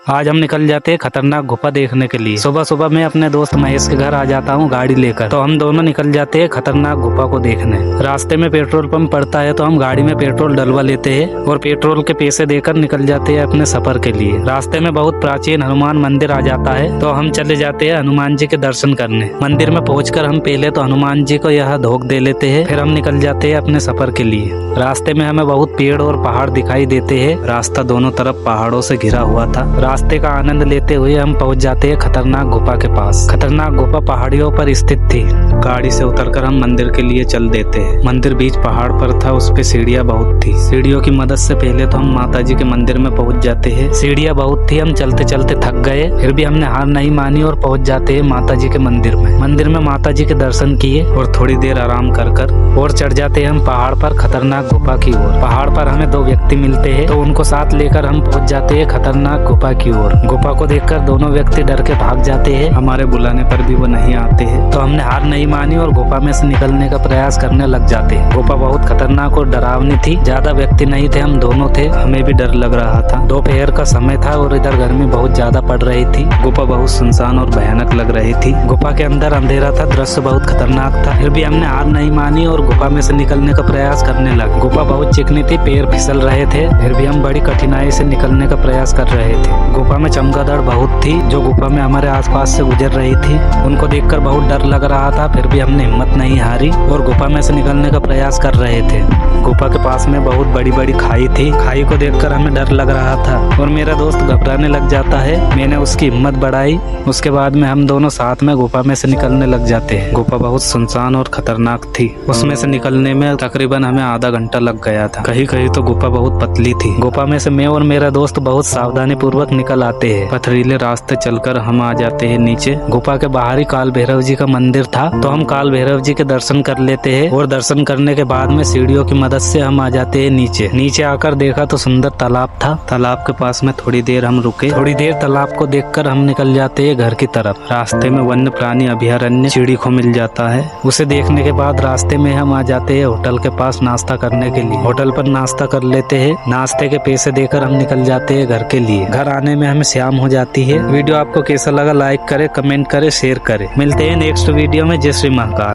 आज हम निकल जाते हैं खतरनाक गुफा देखने के लिए। सुबह सुबह मैं अपने दोस्त महेश के घर आ जाता हूँ गाड़ी लेकर, तो हम दोनों निकल जाते हैं खतरनाक गुफा को देखने। रास्ते में पेट्रोल पंप पड़ता है तो हम गाड़ी में पेट्रोल डलवा लेते हैं और पेट्रोल के पैसे देकर निकल जाते हैं अपने सफर के लिए। रास्ते में बहुत प्राचीन हनुमान मंदिर आ जाता है तो हम चले जाते हैं हनुमान जी के दर्शन करने। मंदिर में पहुंचकर हम पहले तो हनुमान जी को यह धोख दे लेते हैं, फिर हम निकल जाते हैं अपने सफर के लिए। रास्ते में हमें बहुत पेड़ और पहाड़ दिखाई देते हैं। रास्ता दोनों तरफ पहाड़ों से घिरा हुआ था। रास्ते का आनंद लेते हुए हम पहुंच जाते हैं खतरनाक गुफा के पास। खतरनाक गुफा पहाड़ियों पर स्थित थी। गाड़ी से उतरकर हम मंदिर के लिए चल देते हैं। मंदिर बीच पहाड़ पर था, उस पे सीढ़ियां बहुत थी। सीढ़ियों की मदद से पहले तो हम माता जी के मंदिर में पहुंच जाते हैं। सीढ़ियां बहुत थी, हम चलते चलते थक गए, फिर भी हमने हार नहीं मानी और पहुंच जाते हैं माता जी के मंदिर में। मंदिर में माता जी के दर्शन किए और थोड़ी देर आराम कर और चढ़ जाते हैं हम पहाड़ पर खतरनाक गुफा की ओर। पहाड़ पर हमें दो व्यक्ति मिलते हैं तो उनको साथ लेकर हम पहुंच जाते हैं खतरनाक गुफा की ओर। गुफा को देखकर दोनों व्यक्ति डर के भाग जाते हैं। हमारे बुलाने पर भी वो नहीं आते हैं तो हमने हार नहीं मानी और गुफा में से निकलने का प्रयास करने लग जाते हैं। गुफा बहुत खतरनाक और डरावनी थी। ज्यादा व्यक्ति नहीं थे, हम दोनों थे, हमें भी डर लग रहा था। दोपहर का समय था और इधर गर्मी बहुत ज्यादा पड़ रही थी। गुफा बहुत सुनसान और भयानक लग रही थी। गुफा के अंदर अंधेरा था, दृश्य बहुत खतरनाक था, फिर भी हमने हार नहीं मानी और गुफा में से निकलने का प्रयास करने लगे। गुफा बहुत चिकनी थी, पैर फिसल रहे थे, फिर भी हम बड़ी कठिनाई से निकलने का प्रयास कर रहे थे। गुफा में चमगादड़ बहुत थी जो गुफा में हमारे आसपास से गुजर रही थी। उनको देखकर बहुत डर लग रहा था, फिर भी हमने हिम्मत नहीं हारी और गुफा में से निकलने का प्रयास कर रहे थे। गुफा के पास में बहुत बड़ी बड़ी खाई थी। खाई को देखकर हमें डर लग रहा था और मेरा दोस्त घबराने लग जाता है। मैंने उसकी हिम्मत बढ़ाई। उसके बाद में हम दोनों साथ में गुफा में से निकलने लग जाते हैं। गुफा बहुत सुनसान और खतरनाक थी। उसमें से निकलने में तकरीबन हमें आधा घंटा लग गया था। कहीं कहीं तो गुफा बहुत पतली थी। गुफा में से मैं और मेरा दोस्त बहुत सावधानी पूर्वक निकल आते हैं। पथरीले रास्ते चलकर हम आ जाते हैं नीचे। गुफा के बाहर ही काल भैरव जी का मंदिर था तो हम काल भैरव जी के दर्शन कर लेते हैं और दर्शन करने के बाद में सीढ़ियों की मदद से हम आ जाते हैं नीचे। नीचे आकर देखा तो सुंदर तालाब था। तालाब के पास में थोड़ी देर हम रुके। थोड़ी देर तालाब को देखकर हम निकल जाते हैं घर की तरफ। रास्ते में वन्य प्राणी अभयारण्य चिड़ी को मिल जाता है। उसे देखने के बाद रास्ते में हम आ जाते हैं होटल के पास नाश्ता करने के लिए। होटल पर नाश्ता कर लेते हैं। नाश्ते के पैसे देकर हम निकल जाते हैं घर के लिए। घर आने में हमें शाम हो जाती है। वीडियो आपको कैसा लगा लाइक करे, कमेंट करे, शेयर करे। मिलते हैं नेक्स्ट वीडियो में। जय श्री महाकाल।